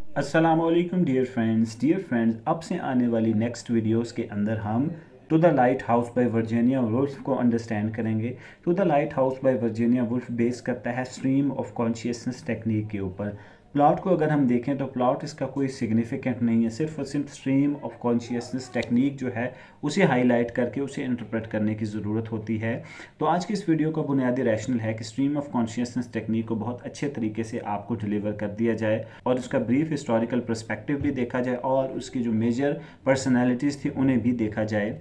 अस्सलामुअलैकुम dear friends, अब से आने वाली नेक्स्ट वीडियोस के अंदर हम to the light house by Virginia Woolf को अंडरस्टैंड करेंगे। To the light house by Virginia Woolf base करता है स्ट्रीम ऑफ कॉन्शियसनेस टेक्निक के ऊपर। प्लॉट को अगर हम देखें तो प्लॉट इसका कोई सिग्निफिकेंट नहीं है, सिर्फ और सिर्फ स्ट्रीम ऑफ कॉन्शियसनेस टेक्निक जो है उसे हाईलाइट करके उसे इंटरप्रेट करने की ज़रूरत होती है। तो आज की इस वीडियो का बुनियादी रैशनल है कि स्ट्रीम ऑफ कॉन्शियसनेस टेक्निक को बहुत अच्छे तरीके से आपको डिलीवर कर दिया जाए और उसका ब्रीफ हिस्टोरिकल पर्सपेक्टिव भी देखा जाए और उसकी जो मेजर पर्सनैलिटीज़ थी उन्हें भी देखा जाए।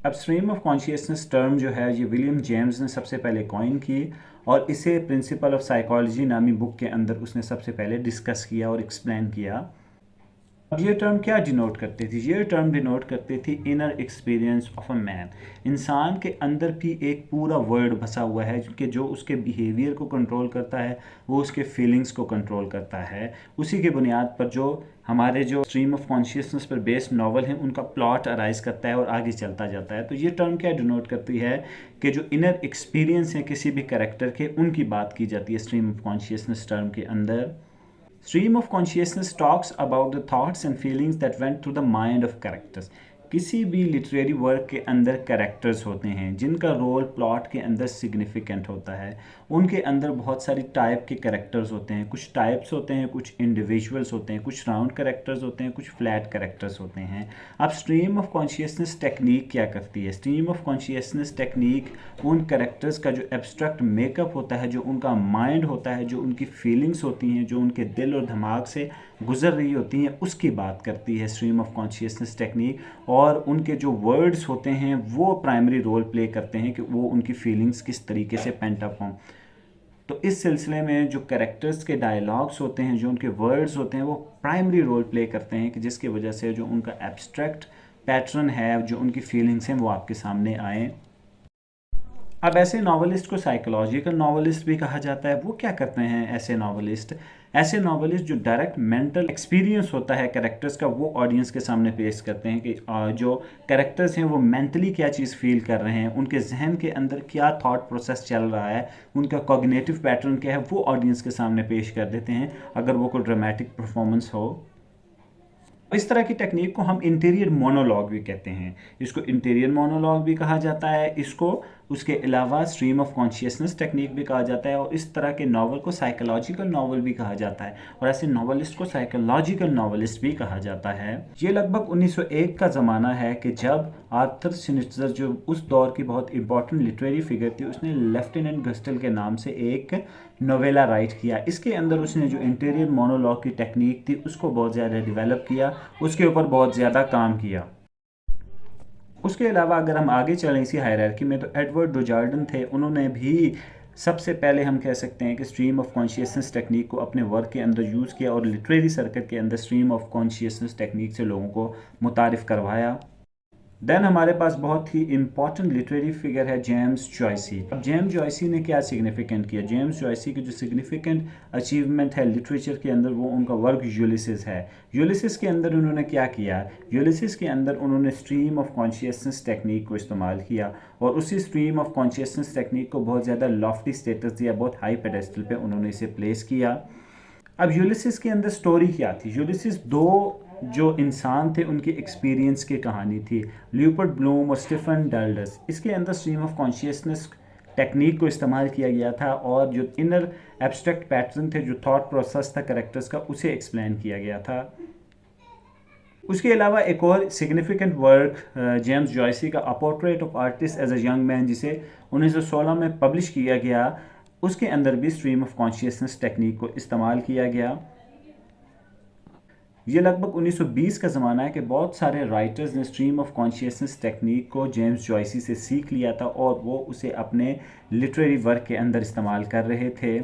अब स्ट्रीम ऑफ कॉन्शियसनेस टर्म जो है ये विलियम जेम्स ने सबसे पहले कॉइन की और इसे प्रिंसिपल ऑफ साइकोलॉजी नामी बुक के अंदर उसने सबसे पहले डिस्कस किया और एक्सप्लेन किया। अब ये टर्म क्या डिनोट करती थी? ये टर्म डिनोट करती थी inner experience of a man. इंसान के अंदर भी एक पूरा वर्ड बसा हुआ है कि जो उसके बिहेवियर को कंट्रोल करता है, वो उसके फीलिंग्स को कंट्रोल करता है। उसी के बुनियाद पर जो हमारे जो स्ट्रीम ऑफ कॉन्शियसनेस पर बेस्ड नावल हैं उनका प्लॉट अराइज करता है और आगे चलता जाता है। तो ये टर्म क्या डिनोट करती है कि जो इनर एक्सपीरियंस हैं किसी भी कैरेक्टर के, उनकी बात की जाती है स्ट्रीम ऑफ कॉन्शियसनेस टर्म के अंदर। Stream of consciousness talks about the thoughts and feelings that went through the mind of characters. किसी भी लिटरेरी वर्क के अंदर कैरेक्टर्स होते हैं जिनका रोल प्लॉट के अंदर सिग्निफिकेंट होता है। उनके अंदर बहुत सारी टाइप के कैरेक्टर्स होते हैं, कुछ टाइप्स होते हैं, कुछ इंडिविजुअल्स होते हैं, कुछ राउंड कैरेक्टर्स होते हैं, कुछ फ्लैट कैरेक्टर्स होते हैं। अब स्ट्रीम ऑफ कॉन्शियसनेस टेक्निक क्या करती है? स्ट्रीम ऑफ कॉन्शियसनेस टेक्निक उन कैरेक्टर्स का जो एब्स्ट्रैक्ट मेकअप होता है, जो उनका माइंड होता है, जो उनकी फीलिंग्स होती हैं, जो उनके दिल और दिमाग से गुजर रही होती हैं, उसकी बात करती है स्ट्रीम ऑफ कॉन्शियसनेस टेक्निक। और उनके जो वर्ड्स होते हैं वो प्राइमरी रोल प्ले करते हैं कि वो उनकी फीलिंग्स किस तरीके से पेंट अप हों। तो इस सिलसिले में जो कैरेक्टर्स के डायलॉग्स होते हैं, जो उनके वर्ड्स होते हैं, वो प्राइमरी रोल प्ले करते हैं कि जिसकी वजह से जो उनका एब्स्ट्रैक्ट पैटर्न है, जो उनकी फीलिंग्स हैं, वो आपके सामने आए। अब ऐसे नॉवलिस्ट को साइकोलॉजिकल नॉवलिस्ट भी कहा जाता है। वो क्या करते हैं ऐसे नॉवलिस्ट? ऐसे नॉवलिस्ट जो डायरेक्ट मेंटल एक्सपीरियंस होता है कैरेक्टर्स का, वो ऑडियंस के सामने पेश करते हैं कि जो कैरेक्टर्स हैं वो मेंटली क्या चीज़ फील कर रहे हैं, उनके जहन के अंदर क्या थॉट प्रोसेस चल रहा है, उनका कॉग्निटिव पैटर्न क्या है, वो ऑडियंस के सामने पेश कर देते हैं अगर वो कोई ड्रामेटिक परफॉर्मेंस हो। इस तरह की टेक्निक को हम इंटीरियर मोनोलॉग भी कहते हैं। इसको इंटीरियर मोनोलॉग भी कहा जाता है, इसको उसके अलावा स्ट्रीम ऑफ कॉन्शियसनेस टेक्निक भी कहा जाता है और इस तरह के नावल को साइकोलॉजिकल नावल भी कहा जाता है और ऐसे नावलिस्ट को साइकोलॉजिकल नावलिस्ट भी कहा जाता है। ये लगभग 1901 का ज़माना है कि जब आर्थर श्निट्जर, जो उस दौर की बहुत इंपॉर्टेंट लिटरेरी फिगर थी, उसने लेफ्टिनेंट गस्टल के नाम से एक नोवेला राइट किया। इसके अंदर उसने जो इंटीरियर मोनोलॉग की टेक्निक थी उसको बहुत ज़्यादा डेवलप किया, उसके ऊपर बहुत ज़्यादा काम किया। उसके अलावा अगर हम आगे चलें इसी हायरार्की में, तो एडवर्ड डुजार्डन थे, उन्होंने भी सबसे पहले हम कह सकते हैं कि स्ट्रीम ऑफ कॉन्शियसनेस टेक्निक को अपने वर्क के अंदर यूज़ किया और लिटरेरी सर्किट के अंदर स्ट्रीम ऑफ कॉन्शियसनेस टेक्निक से लोगों को मुतारिफ़ करवाया। देन हमारे पास बहुत ही इंपॉर्टेंट लिटरेरी फिगर है जेम्स जॉयसी। अब जेम्स जॉयसी ने क्या सिग्निफिकेंट किया? जेम्स जॉयसी की जो सिग्निफिकेंट अचीवमेंट है लिटरेचर के अंदर, वो उनका वर्क यूलिसिस है। यूलिसिस के अंदर उन्होंने क्या किया? यूलिसिस के अंदर उन्होंने स्ट्रीम ऑफ कॉन्शियसनेस टेक्निक को इस्तेमाल किया और उसी स्ट्रीम ऑफ कॉन्शियसनेस टेक्निक को बहुत ज़्यादा लॉफ्टी स्टेटस दिया, बहुत हाई पेडेस्टल पे उन्होंने इसे प्लेस किया। अब यूलिसिस के अंदर स्टोरी क्या थी? यूलिसिस दो जो इंसान थे उनकी एक्सपीरियंस की कहानी थी, ल्यूपर्ट ब्लूम और स्टीफन डल्डस। इसके अंदर स्ट्रीम ऑफ कॉन्शियसनेस टेक्निक को इस्तेमाल किया गया था और जो इनर एब्स्ट्रैक्ट पैटर्न थे, जो थॉट प्रोसेस था कैरेक्टर्स का, उसे एक्सप्लेन किया गया था। उसके अलावा एक और सिग्निफिकेंट वर्क जेम्स जॉयसी का a portrait of artist as a young man, जिसे 1916 में पब्लिश किया गया, उसके अंदर भी स्ट्रीम ऑफ कॉन्शियसनेस टेक्निक को इस्तेमाल किया गया। ये लगभग 1920 का ज़माना है कि बहुत सारे राइटर्स ने स्ट्रीम ऑफ कॉन्शियसनेस टेक्निक को जेम्स जॉयसी से सीख लिया था और वो उसे अपने लिटरेरी वर्क के अंदर इस्तेमाल कर रहे थे।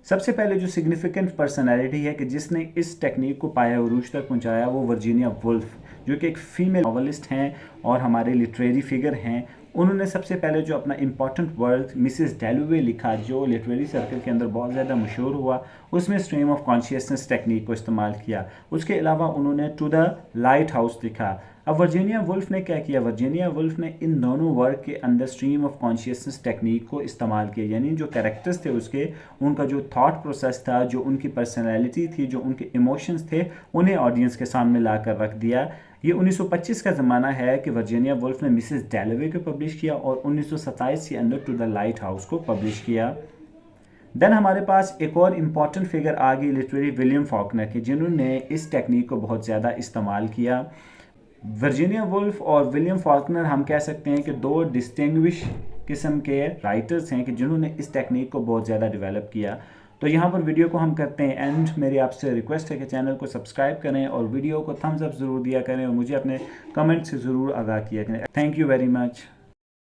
सबसे पहले जो सिग्निफिकेंट पर्सनैलिटी है कि जिसने इस टेक्निक को पाया अरूज तक पहुंचाया, वो वर्जीनिया वुल्फ, जो कि एक फ़ीमेल नॉवलिस्ट हैं और हमारे लिटरेरी फिगर हैं। उन्होंने सबसे पहले जो अपना इम्पॉर्टेंट वर्क मिसेस डैलवे लिखा, जो लिटरेरी सर्कल के अंदर बहुत ज़्यादा मशहूर हुआ, उसमें स्ट्रीम ऑफ कॉन्शियसनेस टेक्निक को इस्तेमाल किया। उसके अलावा उन्होंने टू द लाइट हाउस लिखा। अब वर्जीनिया वुल्फ ने क्या किया, वर्जीनिया वुल्फ ने इन दोनों वर्क के अंदर स्ट्रीम ऑफ कॉन्शियसनेस टेक्निक को इस्तेमाल किया, यानी जो कैरेक्टर्स थे उसके, उनका जो थॉट प्रोसेस था, जो उनकी पर्सनैलिटी थी, जो उनके इमोशंस थे, उन्हें ऑडियंस के सामने ला कर रख दिया। ये 1925 का ज़माना है कि वर्जीनिया वुल्फ ने मिसेस डैलोवे को पब्लिश किया और 1927 के अंदर टू द लाइट हाउस को पब्लिश किया। देन हमारे पास एक और इम्पॉर्टेंट फिगर आ गई लिटरेरी विलियम फॉकनर की, जिन्होंने इस टेक्निक को बहुत ज़्यादा इस्तेमाल किया। वर्जीनिया वुल्फ और विलियम फॉकनर हम कह सकते हैं कि दो डिस्टिंग्विश किस्म के राइटर्स हैं कि जिन्होंने इस टेक्निक को बहुत ज़्यादा डेवलप किया। तो यहाँ पर वीडियो को हम करते हैं एंड। मेरी आपसे रिक्वेस्ट है कि चैनल को सब्सक्राइब करें और वीडियो को थम्स अप ज़रूर दिया करें और मुझे अपने कमेंट से ज़रूर आगाह किया करें। Thank you very much.